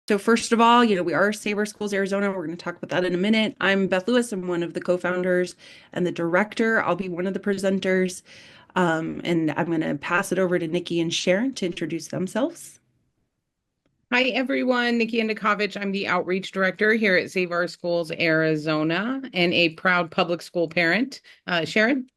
So first of all, we are Save Our Schools Arizona. We're going to talk about that in a minute. I'm Beth Lewis. I'm one of the co-founders and the director. I'll be one of the presenters. And I'm going to pass it over to Nikki and Sharon to introduce themselves. Hi, everyone. Nikki Endikovich. I'm the outreach director here at Save Our Schools Arizona and a proud public school parent. Sharon?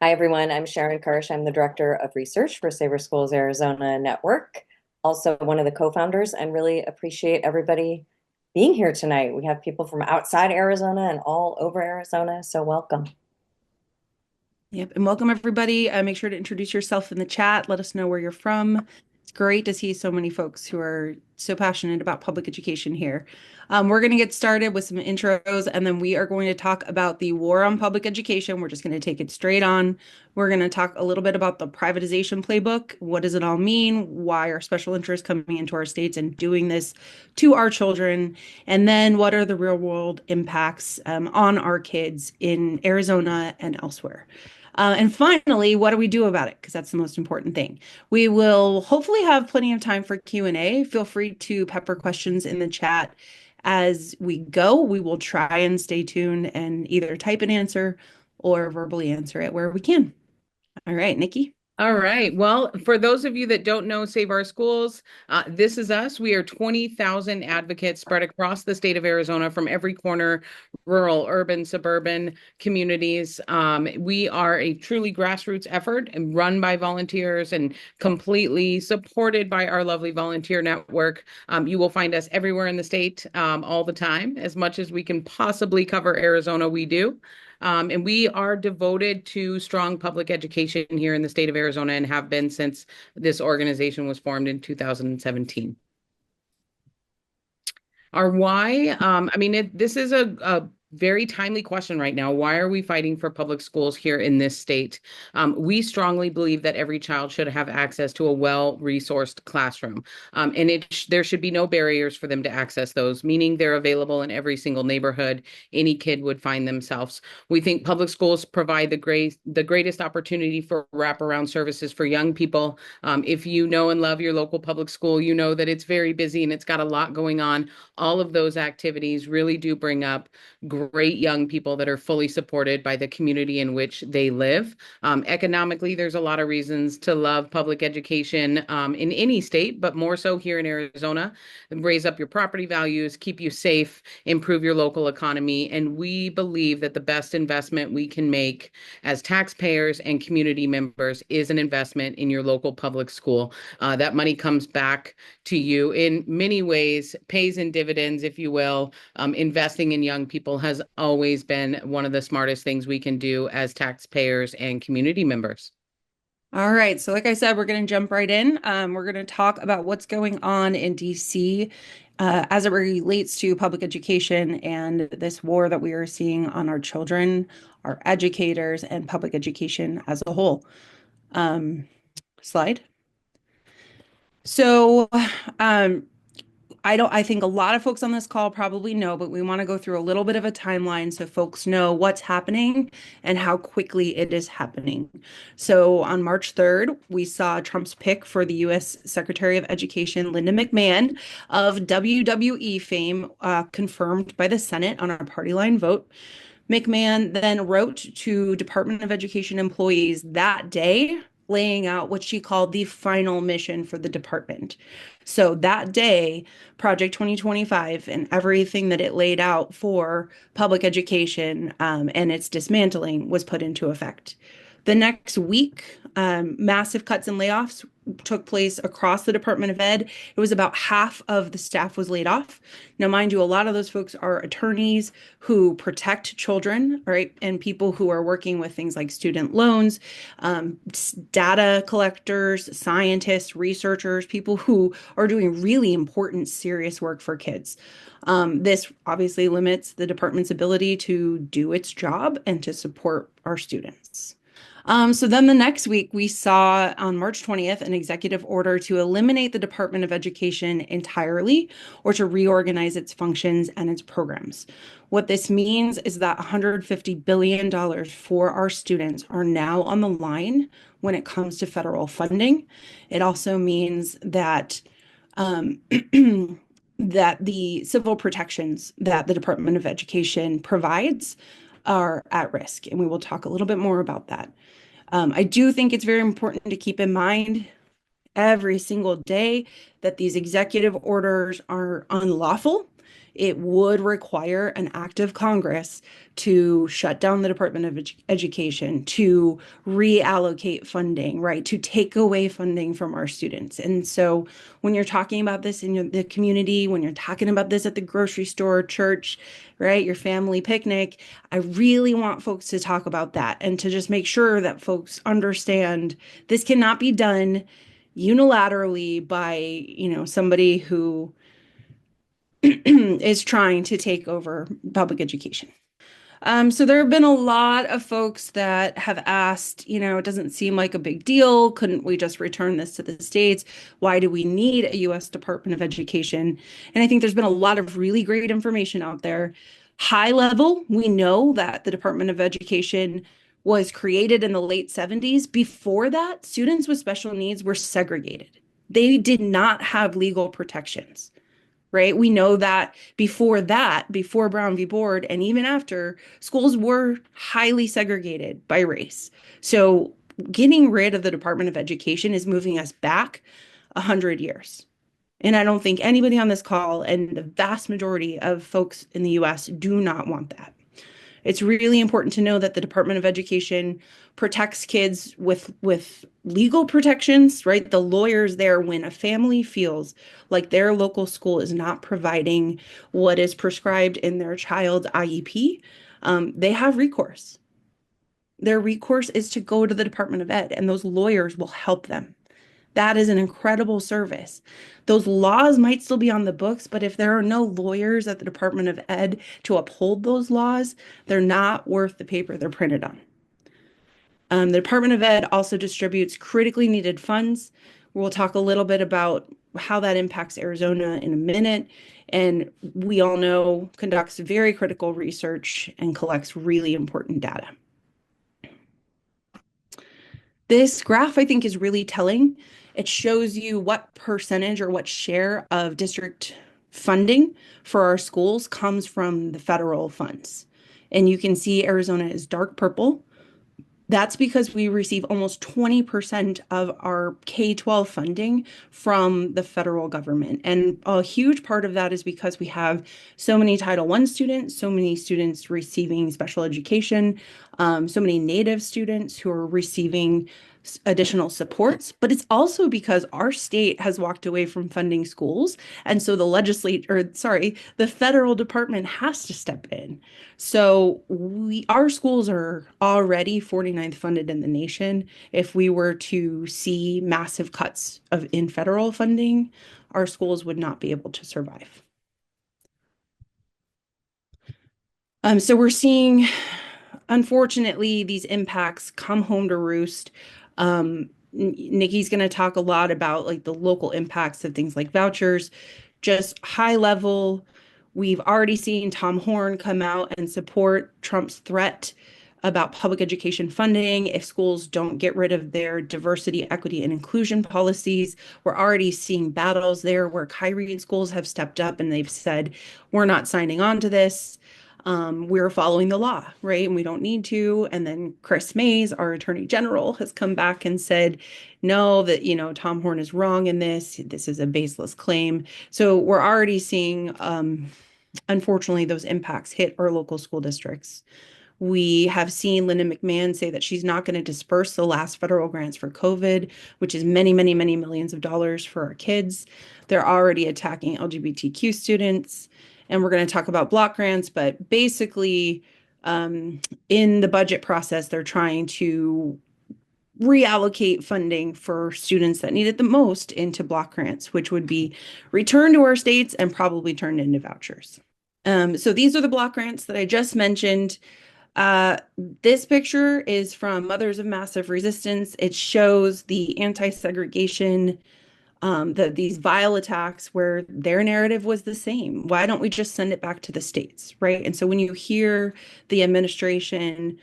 Hi, everyone. I'm Sharon Kirsch. I'm the Director of Research for Save Our Schools Arizona Network, also one of the co-founders, and really appreciate everybody being here tonight. We have people from outside Arizona and all over Arizona, so welcome. Yep, and welcome everybody. Make sure to introduce yourself in the chat. Let us know where you're from. It's great to see so many folks who are so passionate about public education here. We're going to get started with some intros, and then we are going to talk about the war on public education. We're just going to take it straight on. We're going to talk a little bit about the privatization playbook. What does it all mean? Why are special interests coming into our states and doing this to our children? And then what are the real world impacts on our kids in Arizona and elsewhere? And finally, what do we do about it? Because that's the most important thing. We will hopefully have plenty of time for Q&A. Feel free to pepper questions in the chat as we go. We will try and stay tuned and either type an answer or verbally answer it where we can. All right, Nikki. All right. Well, for those of you that don't know Save Our Schools, this is us. We are 20,000 advocates spread across the state of Arizona from every corner, rural, urban, suburban communities. We are a truly grassroots effort and run by volunteers and completely supported by our lovely volunteer network. You will find us everywhere in the state all the time. As much as we can possibly cover Arizona, we do. And we are devoted to strong public education here in the state of Arizona and have been since this organization was formed in 2017. Our why, this is a very timely question right now. Why are we fighting for public schools here in this state? We strongly believe that every child should have access to a well-resourced classroom, and there should be no barriers for them to access those, meaning they're available in every single neighborhood any kid would find themselves. We think public schools provide the greatest opportunity for wraparound services for young people. If you know and love your local public school, you know that it's very busy and it's got a lot going on. All of those activities really do bring up great young people that are fully supported by the community in which they live. Economically, there's a lot of reasons to love public education in any state, but more so here in Arizona. Raise up your property values, keep you safe, improve your local economy. And we believe that the best investment we can make as taxpayers and community members is an investment in your local public school. That money comes back to you in many ways, pays in dividends, if you will. Investing in young people has always been one of the smartest things we can do as taxpayers and community members. All right. So, like I said, we're going to jump right in. We're going to talk about what's going on in DC as it relates to public education and this war that we are seeing on our children, our educators, and public education as a whole. Slide. So, um, I think a lot of folks on this call probably know, but we want to go through a little bit of a timeline so folks know what's happening and how quickly it is happening. So on March 3rd, we saw Trump's pick for the U.S. Secretary of Education, Linda McMahon of WWE fame, confirmed by the Senate on a party line vote. McMahon then wrote to Department of Education employees that day, laying out what she called the final mission for the department. So that day, Project 2025 and everything that it laid out for public education and its dismantling was put into effect. The next week, massive cuts and layoffs took place across the Department of Ed. It was about half of the staff was laid off. Now, mind you, a lot of those folks are attorneys who protect children, right? And people who are working with things like student loans, data collectors, scientists, researchers, people who are doing really important, serious work for kids. This obviously limits the department's ability to do its job and to support our students. So then the next week, we saw on March 20th an executive order to eliminate the Department of Education entirely or to reorganize its functions and its programs. What this means is that $150 billion for our students are now on the line when it comes to federal funding. It also means that um, that the civil protections that the Department of Education provides are at risk. And we will talk a little bit more about that. I do think it's very important to keep in mind every single day that these executive orders are unlawful. It would require an act of Congress to shut down the Department of Education, to reallocate funding, right? To take away funding from our students. And so when you're talking about this in the community, when you're talking about this at the grocery store, church, right, your family picnic, I really want folks to talk about that and to just make sure that folks understand this cannot be done unilaterally by, somebody who is trying to take over public education. So there have been a lot of folks that have asked, it doesn't seem like a big deal. Couldn't we just return this to the states? Why do we need a U.S. Department of Education? And I think there's been a lot of really great information out there. High level, we know that the Department of Education was created in the late 70s. Before that, students with special needs were segregated. They did not have legal protections, right? We know that, before Brown v. Board, and even after, schools were highly segregated by race. So getting rid of the Department of Education is moving us back 100 years. And I don't think anybody on this call, and the vast majority of folks in the US, do not want that. It's really important to know that the Department of Education protects kids with legal protections, right? The lawyers there, when a family feels like their local school is not providing what is prescribed in their child's IEP, they have recourse. Their recourse is to go to the Department of Ed, and those lawyers will help them. That is an incredible service. Those laws might still be on the books, but if there are no lawyers at the Department of Ed to uphold those laws, they're not worth the paper they're printed on. The Department of Ed also distributes critically needed funds. We'll talk a little bit about how that impacts Arizona in a minute. And we all know conducts very critical research and collects really important data. This graph, I think, is really telling. It shows you what percentage or what share of district funding for our schools comes from the federal funds. And you can see Arizona is dark purple. That's because we receive almost 20% of our K-12 funding from the federal government. And a huge part of that is because we have so many Title I students, so many students receiving special education, so many Native students who are receiving additional supports, but it's also because our state has walked away from funding schools. And so the federal department has to step in. So our schools are already 49th funded in the nation. If we were to see massive cuts in federal funding, our schools would not be able to survive. So we're seeing, unfortunately, these impacts come home to roost. Nikki's going to talk a lot about like the local impacts of things like vouchers. Just high level, we've already seen Tom Horne come out and support Trump's threat about public education funding if schools don't get rid of their diversity, equity, and inclusion policies. We're already seeing battles there where Kyrene schools have stepped up and they've said, we're not signing on to this. We're following the law, right? And we don't need to. And then Chris Mays, our attorney general, has come back and said, no, that, Tom Horne is wrong in this. This is a baseless claim. So we're already seeing, unfortunately, those impacts hit our local school districts. We have seen Linda McMahon say that she's not going to disperse the last federal grants for COVID, which is many, many, many millions of dollars for our kids. They're already attacking LGBTQ students. And we're going to talk about block grants, but basically in the budget process, they're trying to reallocate funding for students that need it the most into block grants, which would be returned to our states and probably turned into vouchers. So these are the block grants that I just mentioned. This picture is from Mothers of Massive Resistance. It shows the anti-segregation these vile attacks where their narrative was the same. Why don't we just send it back to the states, right? And so when you hear the administration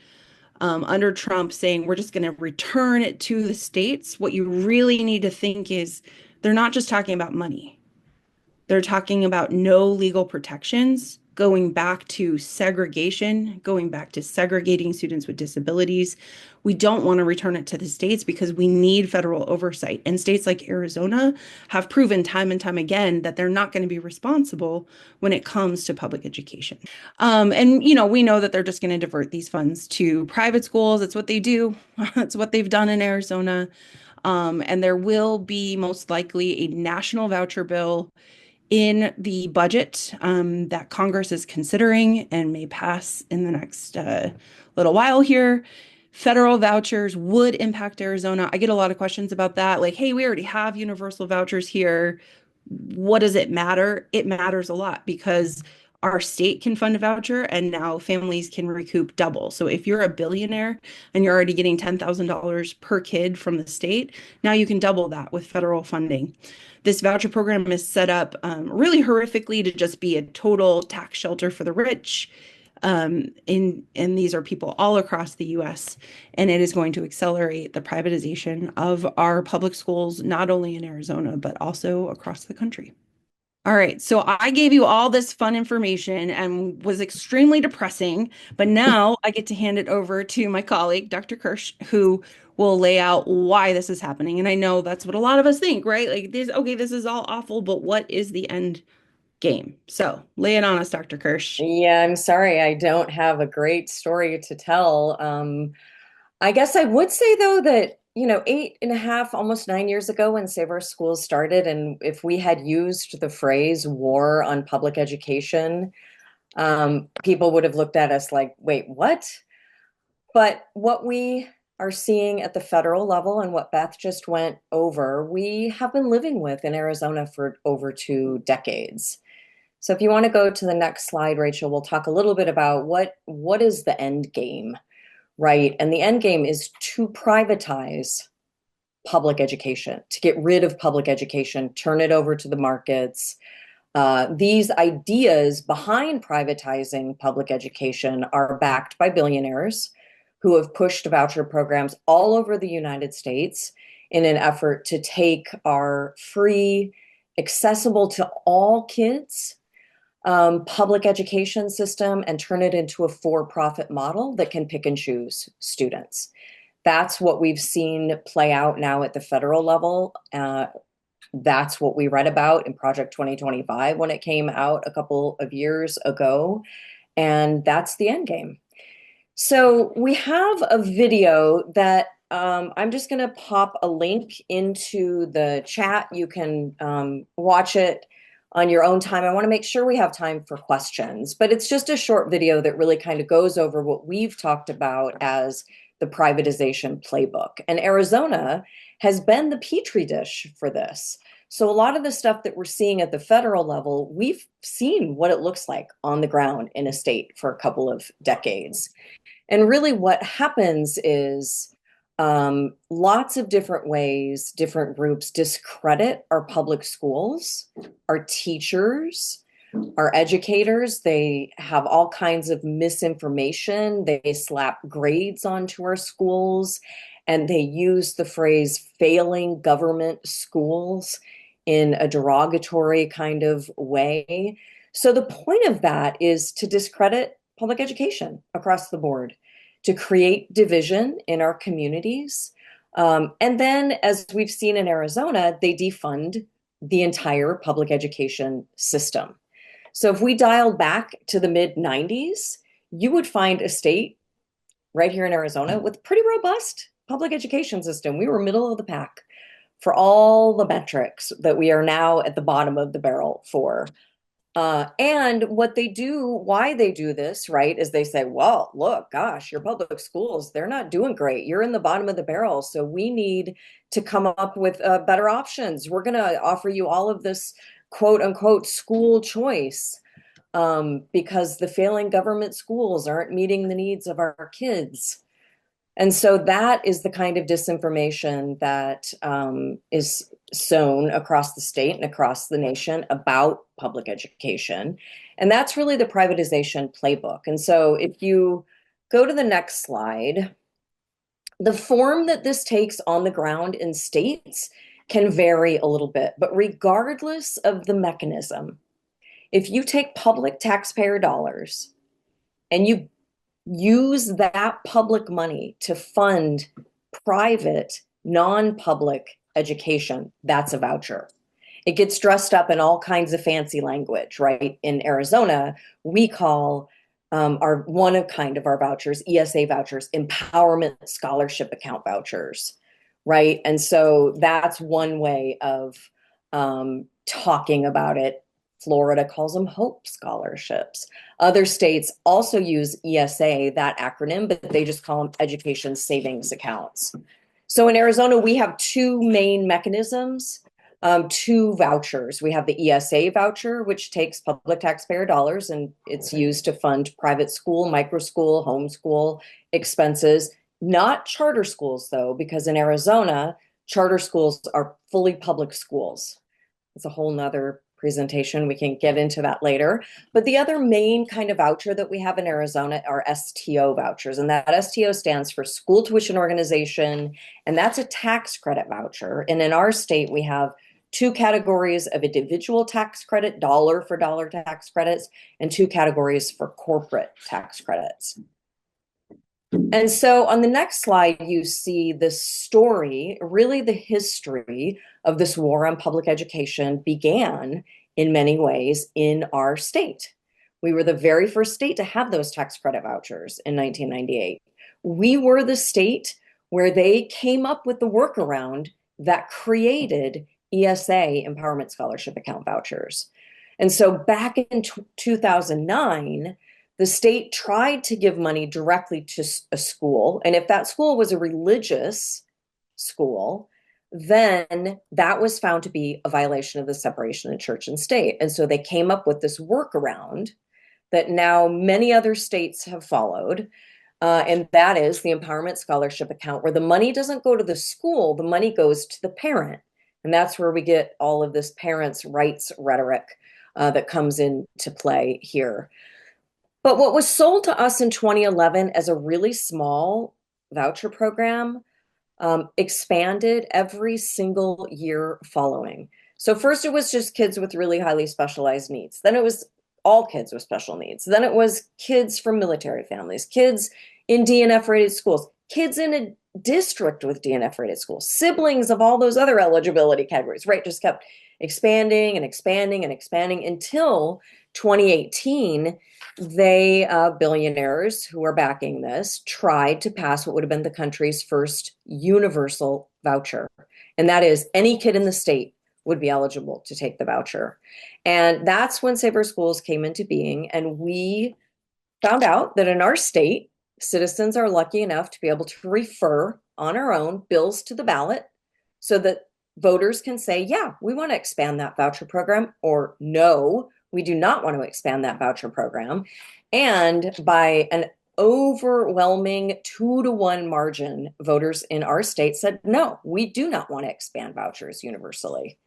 under Trump saying we're just going to return it to the states, what you really need to think is they're not just talking about money. They're talking about no legal protections, going back to segregation, going back to segregating students with disabilities. We don't want to return it to the states because we need federal oversight. And states like Arizona have proven time and time again that they're not going to be responsible when it comes to public education. And, we know that they're just going to divert these funds to private schools. That's what they do. That's what they've done in Arizona. And there will be most likely a national voucher bill in the budget that Congress is considering and may pass in the next little while here. Federal vouchers would impact Arizona. I get a lot of questions about that. Like, hey, we already have universal vouchers here. What does it matter? It matters a lot because our state can fund a voucher and now families can recoup double. So if you're a billionaire and you're already getting $10,000 per kid from the state, now you can double that with federal funding. This voucher program is set up really horrifically to just be a total tax shelter for the rich. And these are people all across the US, and it is going to accelerate the privatization of our public schools, not only in Arizona, but also across the country. All right, so I gave you all this fun information and was extremely depressing, but now I get to hand it over to my colleague, Dr. Kirsch, who will lay out why this is happening. And I know that's what a lot of us think, right? Like this is all awful, but what is the end game? So lay it on us, Dr. Kirsch. Yeah, I'm sorry, I don't have a great story to tell. I guess I would say though that, 8.5, almost 9 years ago when Save Our Schools started, and if we had used the phrase war on public education, people would have looked at us like, wait, what? But what we are seeing at the federal level and what Beth just went over, we have been living with in Arizona for over 2 decades. So if you want to go to the next slide, Rachel, we'll talk a little bit about what is the end game, right? And the end game is to privatize public education, to get rid of public education, turn it over to the markets. These ideas behind privatizing public education are backed by billionaires who have pushed voucher programs all over the United States in an effort to take our free, accessible to all kids public education system and turn it into a for-profit model that can pick and choose students. That's what we've seen play out now at the federal level. That's what we read about in Project 2025 when it came out a couple of years ago. And that's the end game. So we have a video that I'm just going to pop a link into the chat. You can watch it on your own time. I want to make sure we have time for questions, but it's just a short video that really kind of goes over what we've talked about as the privatization playbook. And Arizona has been the petri dish for this. So a lot of the stuff that we're seeing at the federal level, we've seen what it looks like on the ground in a state for a couple of decades. And really what happens is lots of different ways, different groups discredit our public schools, our teachers, our educators. They have all kinds of misinformation. They slap grades onto our schools, and they use the phrase failing government schools in a derogatory kind of way. So the point of that is to discredit public education across the board, to create division in our communities. And then, as we've seen in Arizona, they defund the entire public education system. So if we dialed back to the mid-90s, you would find a state right here in Arizona with a pretty robust public education system. We were middle of the pack for all the metrics that we are now at the bottom of the barrel for. And what they do, why they do this, right, is they say, well, look, gosh, your public schools, they're not doing great. You're in the bottom of the barrel. So we need to come up with better options. We're going to offer you all of this quote unquote school choice because the failing government schools aren't meeting the needs of our kids. And so that is the kind of disinformation that is sown across the state and across the nation about public education. And that's really the privatization playbook. And so if you go to the next slide, the form that this takes on the ground in states can vary a little bit. But regardless of the mechanism, if you take public taxpayer dollars and you use that public money to fund private, non-public education, that's a voucher. It gets dressed up in all kinds of fancy language, right? In Arizona, we call our one of kind of our vouchers, ESA vouchers, empowerment scholarship account vouchers, right? And so that's one way of talking about it. Florida calls them Hope scholarships. Other states also use ESA, that acronym, but they just call them education savings accounts. So in Arizona, we have two main mechanisms, two vouchers. We have the ESA voucher, which takes public taxpayer dollars, and it's used to fund private school, micro school, homeschool expenses. Not charter schools, though, because in Arizona, charter schools are fully public schools. It's a whole nother presentation. We can get into that later. But the other main kind of voucher that we have in Arizona are STO vouchers. And that STO stands for School Tuition Organization. And that's a tax credit voucher. And in our state, we have two categories of individual tax credit, dollar for dollar tax credits, and two categories for corporate tax credits. And so on the next slide, you see the story, really the history of this war on public education began in many ways in our state. We were the very first state to have those tax credit vouchers in 1998. We were the state where they came up with the workaround that created ESA, Empowerment Scholarship Account vouchers. And so back in 2009, the state tried to give money directly to a school. And if that school was a religious school, then that was found to be a violation of the separation of church and state. And so they came up with this workaround that now many other states have followed. And that is the Empowerment Scholarship Account, where the money doesn't go to the school, the money goes to the parent. And that's where we get all of this parents' rights rhetoric that comes into play here. But what was sold to us in 2011 as a really small voucher program expanded every single year following. So first it was just kids with really highly specialized needs. Then it was all kids with special needs. Then it was kids from military families, kids in DNF rated schools, kids in a district with DNF rated schools, siblings of all those other eligibility categories, right? Just kept expanding and expanding and expanding until 2018, they, billionaires who are backing this, tried to pass what would have been the country's first universal voucher. And that is any kid in the state would be eligible to take the voucher. And that's when Save Our Schools came into being. And we found out that in our state, citizens are lucky enough to be able to refer on our own bills to the ballot so that voters can say, yeah, we want to expand that voucher program, or no, we do not want to expand that voucher program. And by an overwhelming 2-to-1 margin, voters in our state said, no, we do not want to expand vouchers universally.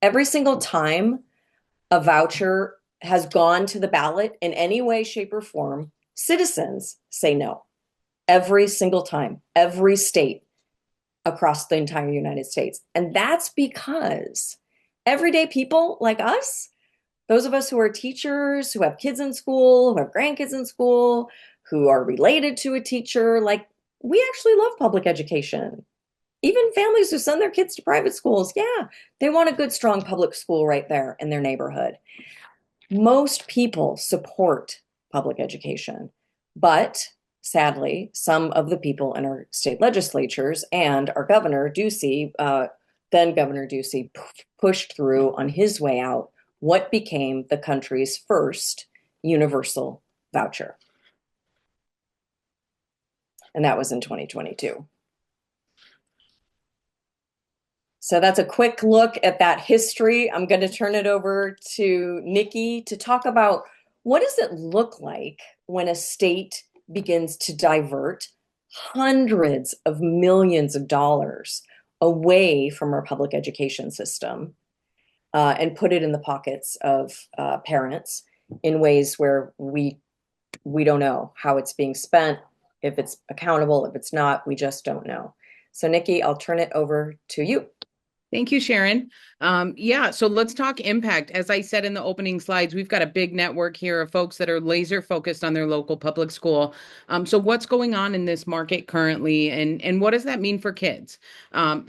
Every single time a voucher has gone to the ballot in any way, shape, or form, citizens say no. Every single time, every state across the entire United States. And that's because everyday people like us, those of us who are teachers, who have kids in school, who have grandkids in school, who are related to a teacher, like, we actually love public education. Even families who send their kids to private schools, yeah, they want a good, strong public school right there in their neighborhood. Most people support public education, but sadly, some of the people in our state legislatures and our governor, Ducey, then Governor Ducey, pushed through on his way out what became the country's first universal voucher. And that was in 2022. So that's a quick look at that history. I'm going to turn it over to Nikki to talk about what does it look like when a state begins to divert hundreds of millions of dollars away from our public education system and put it in the pockets of parents in ways where we don't know how it's being spent, if it's accountable, if it's not, we just don't know. So Nikki, I'll turn it over to you. Thank you, Sharon. Yeah, so let's talk impact. As I said in the opening slides, we've got a big network here of folks that are laser focused on their local public school. So what's going on in this market currently, and what does that mean for kids?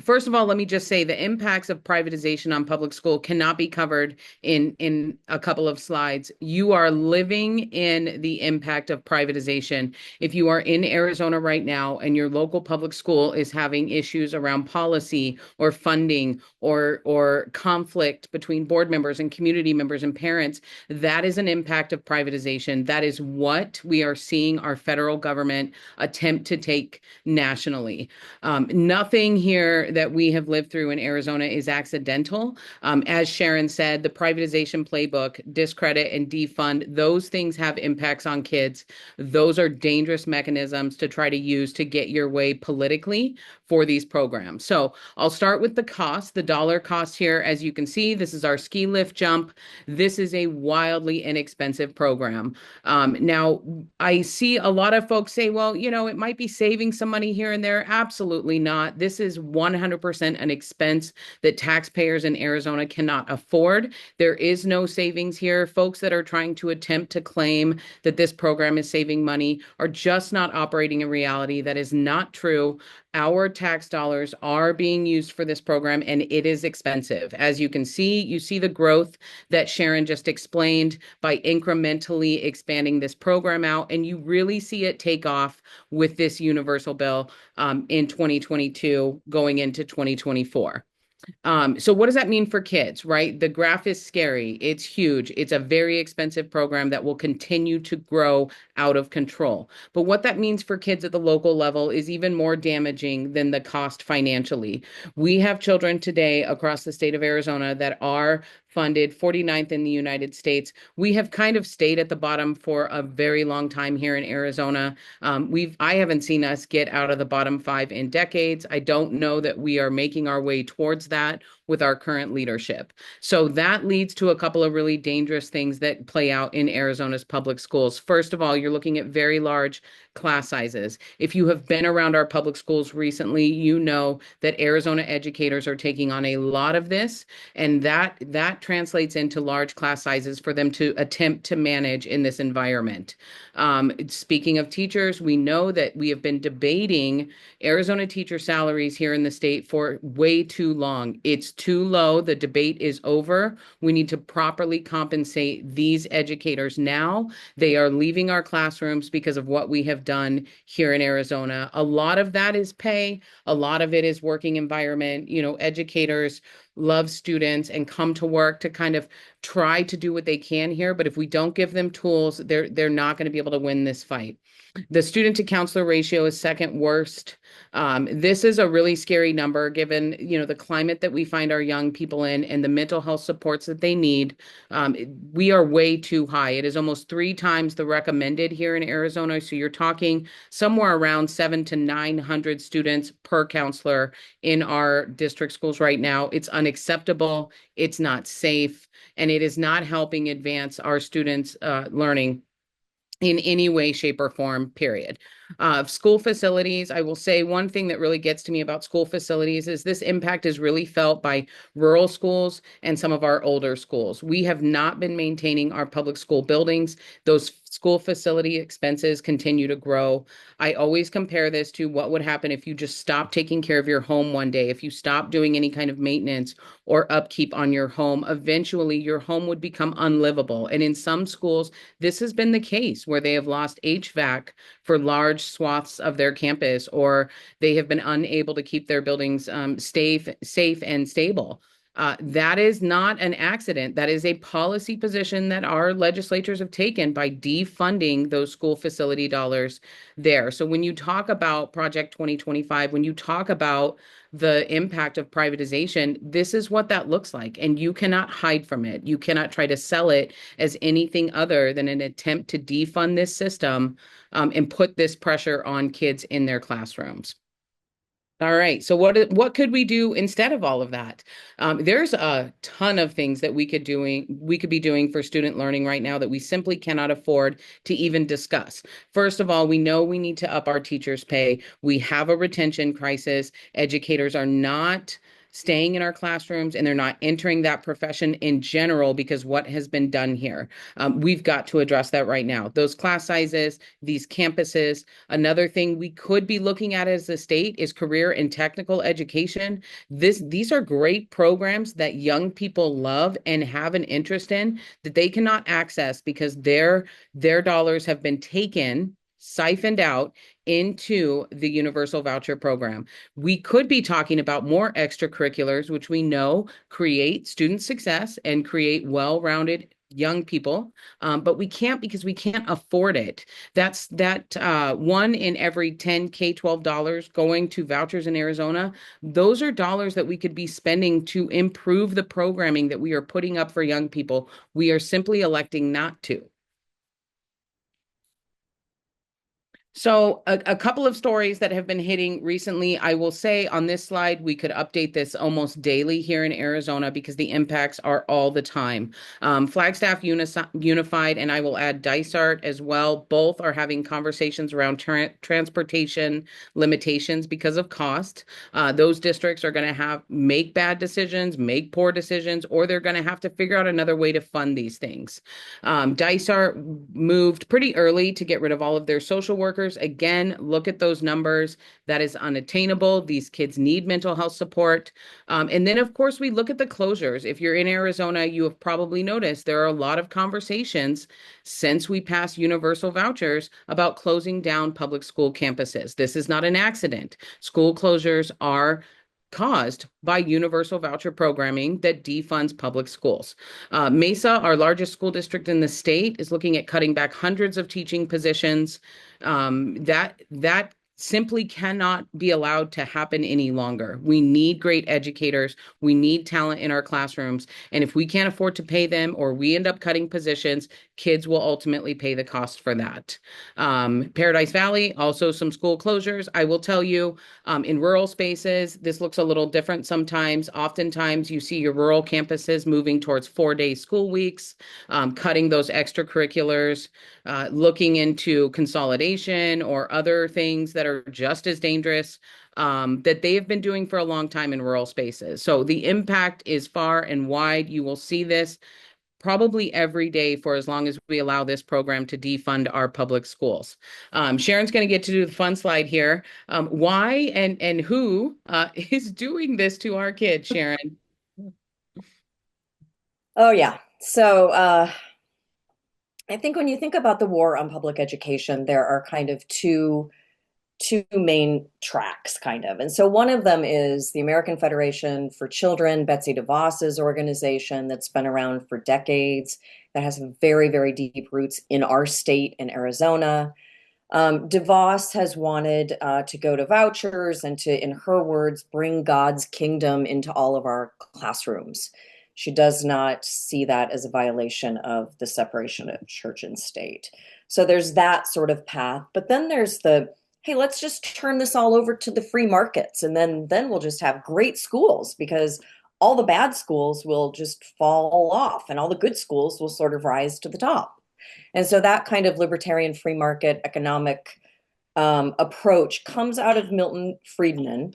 First of all, let me just say the impacts of privatization on public school cannot be covered in a couple of slides. You are living in the impact of privatization. If you are in Arizona right now and your local public school is having issues around policy or funding or conflict between board members and community members and parents, that is an impact of privatization. That is what we are seeing our federal government attempt to take nationally. Nothing here that we have lived through in Arizona is accidental. As Sharon said, the privatization playbook, discredit and defund, those things have impacts on kids. Those are dangerous mechanisms to try to use to get your way politically for these programs. So I'll start with the cost, the dollar cost here. As you can see, this is our ski lift jump. This is a wildly inexpensive program. Now, I see a lot of folks say, well, it might be saving some money here and there. Absolutely not. This is 100% an expense that taxpayers in Arizona cannot afford. There is no savings here. Folks that are trying to attempt to claim that this program is saving money are just not operating in reality. That is not true. Our tax dollars are being used for this program, and it is expensive. As you can see, you see the growth that Sharon just explained by incrementally expanding this program out, and you really see it take off with this universal bill in 2022 going into 2024. So what does that mean for kids, right? The graph is scary. It's huge. It's a very expensive program that will continue to grow out of control. But what that means for kids at the local level is even more damaging than the cost financially. We have children today across the state of Arizona that are funded 49th in the United States. We have kind of stayed at the bottom for a very long time here in Arizona. I haven't seen us get out of the bottom 5 in decades. I don't know that we are making our way towards that with our current leadership. So that leads to a couple of really dangerous things that play out in Arizona's public schools. First of all, you're looking at very large class sizes. If you have been around our public schools recently, you know that Arizona educators are taking on a lot of this, and that translates into large class sizes for them to attempt to manage in this environment. Speaking of teachers, we know that we have been debating Arizona teacher salaries here in the state for way too long. It's too low. The debate is over. We need to properly compensate these educators now. They are leaving our classrooms because of what we have done here in Arizona. A lot of that is pay. A lot of it is working environment. Educators love students and come to work to kind of try to do what they can here. But if we don't give them tools, they're not going to be able to win this fight. The student to counselor ratio is second worst. This is a really scary number given, the climate that we find our young people in and the mental health supports that they need. We are way too high. It is almost 3 times the recommended here in Arizona. So you're talking somewhere around 700 to 900 students per counselor in our district schools right now. It's unacceptable. It's not safe, and it is not helping advance our students' learning in any way, shape, or form, period. School facilities, I will say one thing that really gets to me about school facilities is this impact is really felt by rural schools and some of our older schools. We have not been maintaining our public school buildings. Those school facility expenses continue to grow. I always compare this to what would happen if you just stopped taking care of your home one day, if you stopped doing any kind of maintenance or upkeep on your home. Eventually, your home would become unlivable. And in some schools, this has been the case where they have lost HVAC for large swaths of their campus, or they have been unable to keep their buildings safe and stable. That is not an accident. That is a policy position that our legislatures have taken by defunding those school facility dollars there. So when you talk about Project 2025, when you talk about the impact of privatization, this is what that looks like. And you cannot hide from it. You cannot try to sell it as anything other than an attempt to defund this system and put this pressure on kids in their classrooms. All right. So what could we do instead of all of that? There's a ton of things that we could be doing for student learning right now that we simply cannot afford to even discuss. First of all, we know we need to up our teachers' pay. We have a retention crisis. Educators are not staying in our classrooms and they're not entering that profession in general because what has been done here. We've got to address that right now. Those class sizes, these campuses. Another thing we could be looking at as a state is career and technical education. These are great programs that young people love and have an interest in that they cannot access because their dollars have been taken, siphoned out into the universal voucher program. We could be talking about more extracurriculars, which we know create student success and create well-rounded young people, but we can't because we can't afford it. That's that 1 in every 10 K-12 dollars going to vouchers in Arizona. Those are dollars that we could be spending to improve the programming that we are putting up for young people. We are simply electing not to. So a couple of stories that have been hitting recently, I will say on this slide, we could update this almost daily here in Arizona because the impacts are all the time. Flagstaff Unified, and I will add Dysart as well. Both are having conversations around transportation limitations because of cost. Those districts are going to make bad decisions, make poor decisions, or they're going to have to figure out another way to fund these things. Dysart moved pretty early to get rid of all of their social workers. Again, look at those numbers. That is unattainable. These kids need mental health support. And then, of course, we look at the closures. If you're in Arizona, you have probably noticed there are a lot of conversations since we passed universal vouchers about closing down public school campuses. This is not an accident. School closures are caused by universal voucher programming that defunds public schools. Mesa, our largest school district in the state, is looking at cutting back hundreds of teaching positions. That simply cannot be allowed to happen any longer. We need great educators. We need talent in our classrooms. And if we can't afford to pay them or we end up cutting positions, kids will ultimately pay the cost for that. Paradise Valley, also some school closures. I will tell you, in rural spaces, this looks a little different sometimes. Oftentimes, you see your rural campuses moving towards 4-day school weeks, cutting those extracurriculars, looking into consolidation or other things that are just as dangerous that they have been doing for a long time in rural spaces. So the impact is far and wide. You will see this probably every day for as long as we allow this program to defund our public schools. Sharon's going to get to do the fun slide here. Why and who is doing this to our kids, Sharon? Oh, yeah. So I think when you think about the war on public education, there are kind of two main tracks, kind of. And so one of them is the American Federation for Children, Betsy DeVos's organization that's been around for decades, that has very, very deep roots in our state in Arizona. DeVos has wanted to go to vouchers and to, in her words, bring God's kingdom into all of our classrooms. She does not see that as a violation of the separation of church and state. So there's that sort of path. But then there's the, hey, let's just turn this all over to the free markets, and then we'll just have great schools because all the bad schools will just fall off and all the good schools will sort of rise to the top. And so that kind of libertarian free market economic approach comes out of Milton Friedman,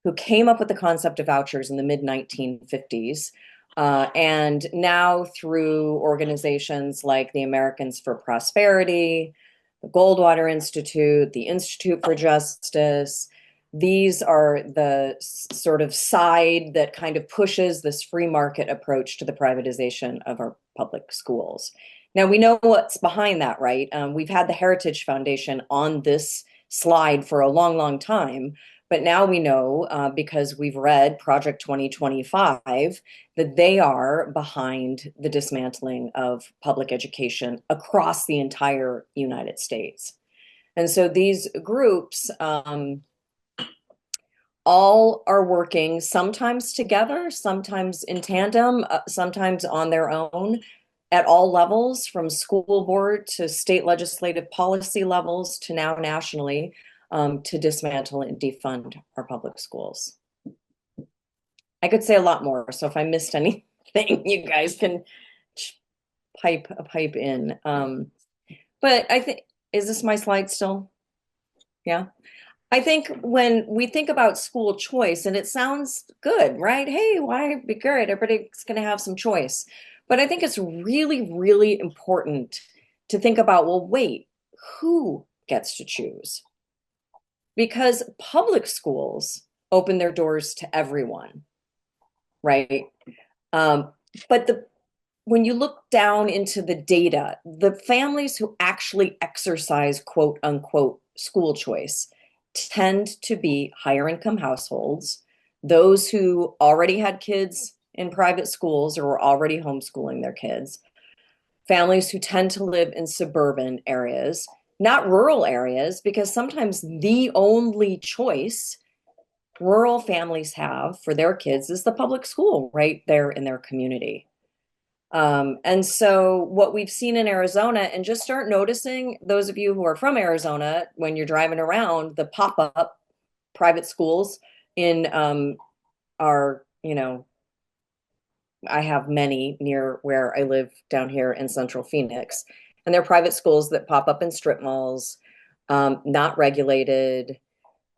who came up with the concept of vouchers in the mid 1950s. And now through organizations like the Americans for Prosperity, the Goldwater Institute, the Institute for Justice, these are the sort of side that kind of pushes this free market approach to the privatization of our public schools. Now, we know what's behind that, right? We've had the Heritage Foundation on this slide for a long, long time. But now we know, because we've read Project 2025, that they are behind the dismantling of public education across the entire United States. And so these groups all are working sometimes together, sometimes in tandem, sometimes on their own, at all levels, from school board to state legislative policy levels to now nationally, to dismantle and defund our public schools. I could say a lot more, so if I missed anything, you guys can pipe in. But I think, is this my slide still? Yeah. I think when we think about school choice, and it sounds good, right? Hey, why be good? Everybody's going to have some choice. But I think it's really, really important to think about, well, wait, who gets to choose? Because public schools open their doors to everyone, right? Um, but when you look down into the data, the families who actually exercise quote unquote school choice tend to be higher income households, those who already had kids in private schools or were already homeschooling their kids, families who tend to live in suburban areas, not rural areas, because sometimes the only choice rural families have for their kids is the public school right there in their community. And so what we've seen in Arizona, and just start noticing, those of you who are from Arizona, when you're driving around, the pop-up private schools in our, I have many near where I live down here in Central Phoenix, and they're private schools that pop up in strip malls, not regulated,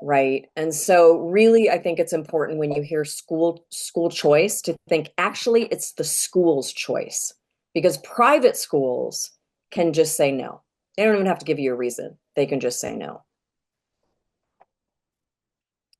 right? And so really, I think it's important when you hear school choice to think actually it's the school's choice, because private schools can just say no. They don't even have to give you a reason. They can just say no.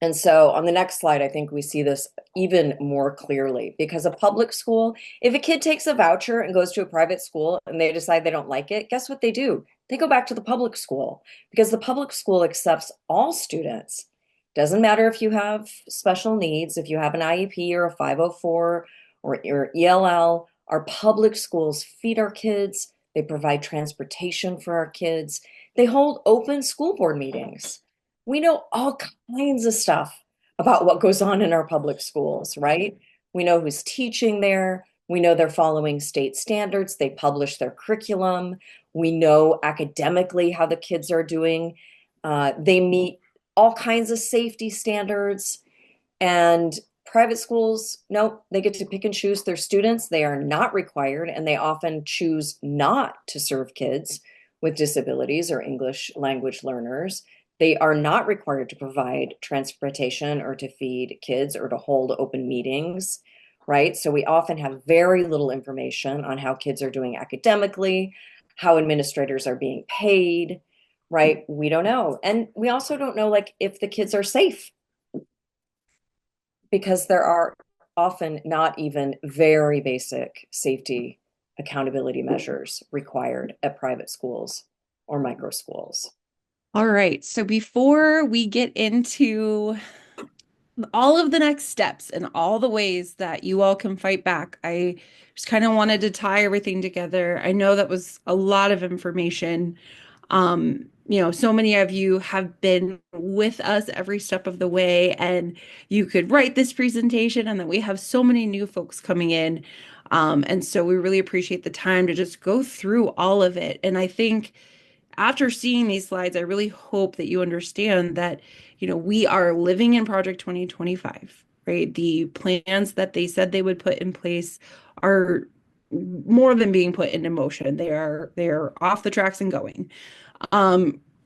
And so on the next slide, I think we see this even more clearly, because a public school, if a kid takes a voucher and goes to a private school and they decide they don't like it, guess what they do? They go back to the public school, because the public school accepts all students. Doesn't matter if you have special needs, if you have an IEP or a 504 or your ELL, our public schools feed our kids. They provide transportation for our kids. They hold open school board meetings. We know all kinds of stuff about what goes on in our public schools, right? We know who's teaching there. We know they're following state standards. They publish their curriculum. We know academically how the kids are doing. They meet all kinds of safety standards. And private schools, nope, they get to pick and choose their students. They are not required, and they often choose not to serve kids with disabilities or English language learners. They are not required to provide transportation or to feed kids or to hold open meetings, right? So we often have very little information on how kids are doing academically, how administrators are being paid, right? We don't know. And we also don't know, like, if the kids are safe, because there are often not even very basic safety accountability measures required at private schools or micro schools. All right. So before we get into all of the next steps and all the ways that you all can fight back, I just kind of wanted to tie everything together. I know that was a lot of information. So many of you have been with us every step of the way, and you could write this presentation, and then we have so many new folks coming in. And so we really appreciate the time to just go through all of it. And I think after seeing these slides, I really hope that you understand that, we are living in Project 2025, right? The plans that they said they would put in place are more than being put into motion. They are off the tracks and going.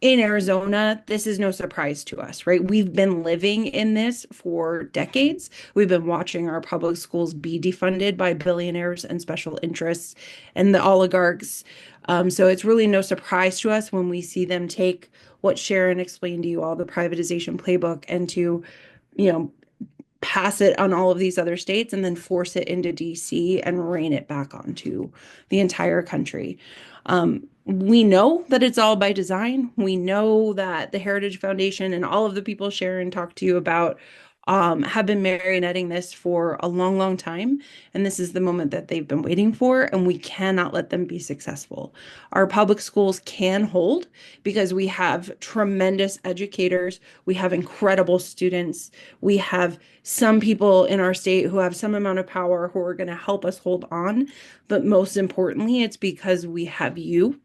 In Arizona, this is no surprise to us, right? We've been living in this for decades. We've been watching our public schools be defunded by billionaires and special interests and the oligarchs. So it's really no surprise to us when we see them take what Sharon explained to you all, the privatization playbook, and to, you know, pass it on all of these other states and then force it into DC and rein it back onto the entire country. We know that it's all by design. We know that the Heritage Foundation and all of the people Sharon talked to you about have been marionetting this for a long, long time. And this is the moment that they've been waiting for, and we cannot let them be successful. Our public schools can hold because we have tremendous educators. We have incredible students. We have some people in our state who have some amount of power who are going to help us hold on. But most importantly, it's because we have you.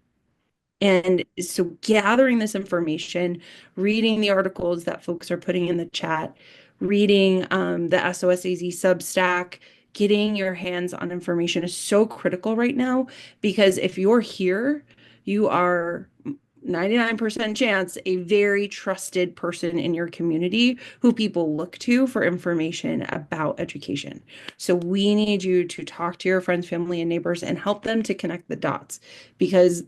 And so gathering this information, reading the articles that folks are putting in the chat, reading the SOSAZ Substack, getting your hands on information is so critical right now, because if you're here, you are 99% chance, a very trusted person in your community who people look to for information about education. So we need you to talk to your friends, family, and neighbors and help them to connect the dots. Because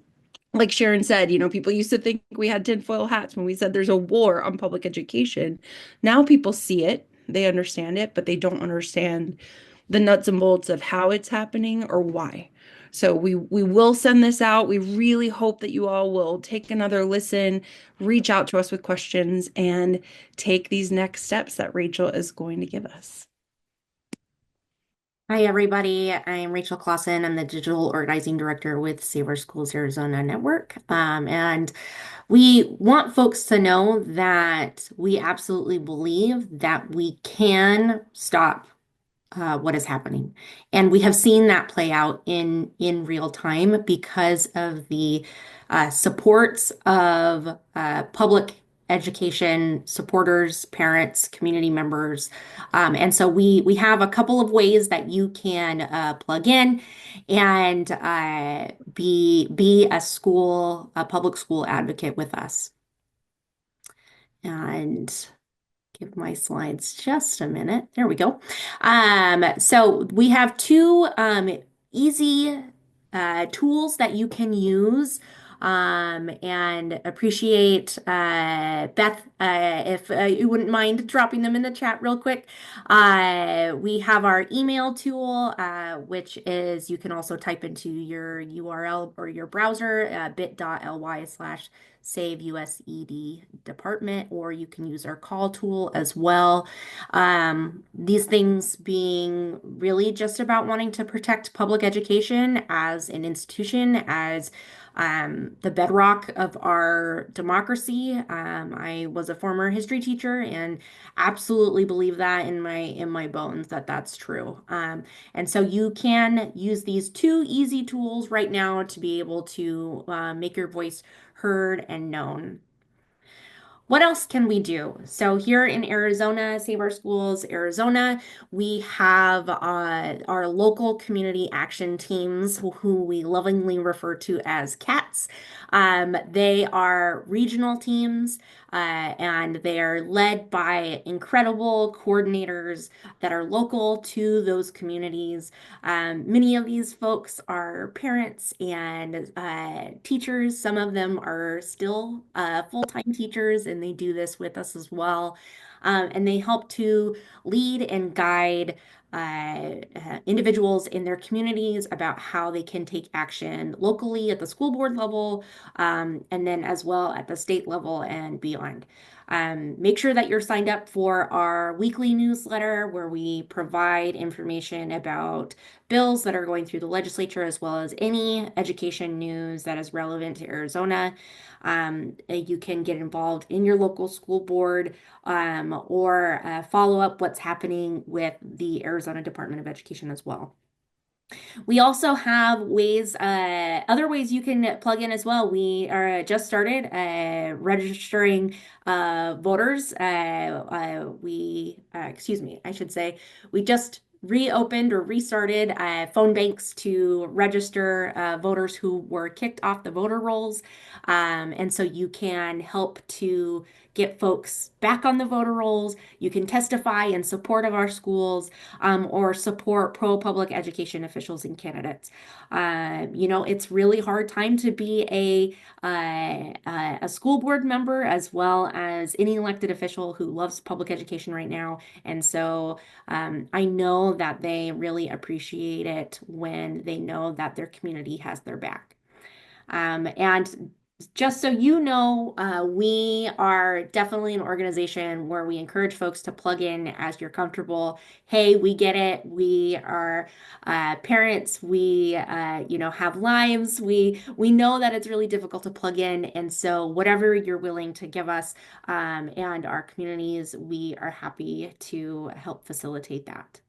like Sharon said, people used to think we had tinfoil hats when we said there's a war on public education. Now people see it, they understand it, but they don't understand the nuts and bolts of how it's happening or why. So we will send this out. We really hope that you all will take another listen, reach out to us with questions, and take these next steps that Rachel is going to give us. Hi, everybody. I'm Rachel Clausen. I'm the Digital Organizing Director with Save Our Schools Arizona Network. And we want folks to know that we absolutely believe that we can stop what is happening. And we have seen that play out in real time because of the supports of public education supporters, parents, community members. And so we have a couple of ways that you can plug in and be a public school advocate with us. And give my slides just a minute. There we go. So we have two easy tools that you can use. And appreciate Beth, if you wouldn't mind dropping them in the chat real quick. We have our email tool, which is you can also type into your URL or your browser, bit.ly/save USED department, or you can use our call tool as well. These things being really just about wanting to protect public education as an institution, as the bedrock of our democracy. I was a former history teacher and absolutely believe that in my bones that that's true. And so you can use these two easy tools right now to be able to make your voice heard and known. What else can we do? So here in Arizona, Save Our Schools Arizona, we have our local community action teams who we lovingly refer to as CATS. They are regional teams and they are led by incredible coordinators that are local to those communities. Many of these folks are parents and teachers. Some of them are still full-time teachers, and they do this with us as well. And they help to lead and guide individuals in their communities about how they can take action locally at the school board level, and then as well at the state level and beyond. Make sure that you're signed up for our weekly newsletter where we provide information about bills that are going through the legislature, as well as any education news that is relevant to Arizona. You can get involved in your local school board or follow up what's happening with the Arizona Department of Education as well. We also have other ways you can plug in as well. We are just started registering voters. Excuse me, I should say, we just reopened or restarted phone banks to register voters who were kicked off the voter rolls. And so you can help to get folks back on the voter rolls. You can testify in support of our schools or support pro-public education officials and candidates. It's really hard time to be a school board member as well as any elected official who loves public education right now. And so I know that they really appreciate it when they know that their community has their back. And just so you know, we are definitely an organization where we encourage folks to plug in as you're comfortable. Hey, we get it. We are parents. We, have lives. We know that it's really difficult to plug in. And so whatever you're willing to give us and our communities, we are happy to help facilitate that.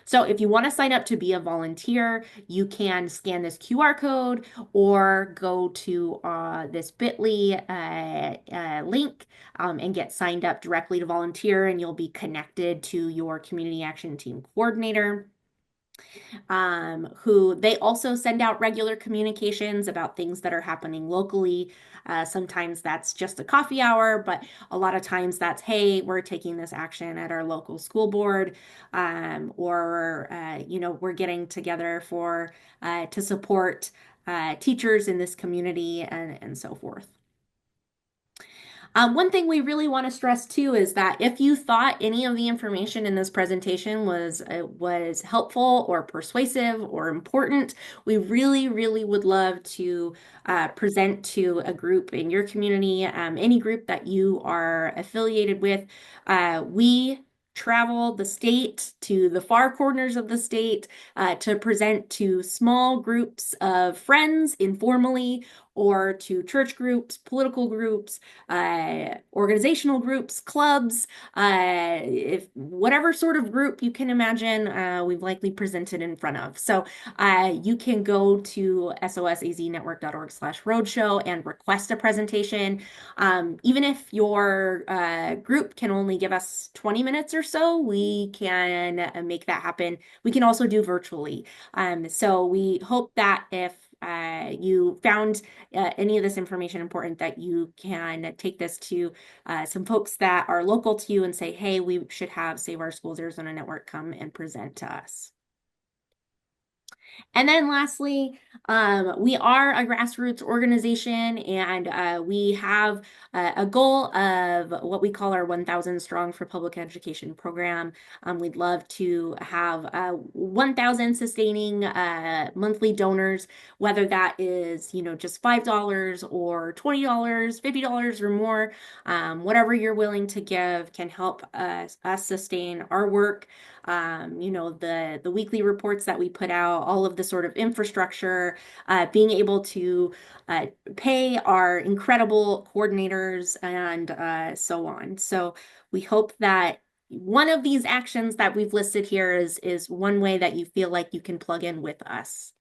So if you want to sign up to be a volunteer, you can scan this QR code or go to this bit.ly link and get signed up directly to volunteer, and you'll be connected to your community action team coordinator. who they also send out regular communications about things that are happening locally. Sometimes that's just a coffee hour, but a lot of times that's, hey, we're taking this action at our local school board, or we're getting together for to support teachers in this community and so forth. One thing we really want to stress too is that if you thought any of the information in this presentation was helpful or persuasive or important, we really, really would love to present to a group in your community, any group that you are affiliated with. We travel the state to the far corners of the state to present to small groups of friends informally, or to church groups, political groups, organizational groups, clubs, if whatever sort of group you can imagine, we've likely presented in front of. So you can go to sosAZnetwork.org/roadshow and request a presentation. Even if your group can only give us 20 minutes or so, we can make that happen. We can also do virtually. So we hope that if you found any of this information important, that you can take this to some folks that are local to you and say, hey, we should have Save Our Schools Arizona Network come and present to us. And then lastly, we are a grassroots organization, and we have a goal of what we call our 1,000 Strong for Public Education program. We'd love to have 1,000 sustaining monthly donors, whether that is, just $5 or $20, $50 or more. Whatever you're willing to give can help us sustain our work. The weekly reports that we put out, all of the sort of infrastructure, being able to pay our incredible coordinators, and so on. So we hope that one of these actions that we've listed here is one way that you feel like you can plug in with us.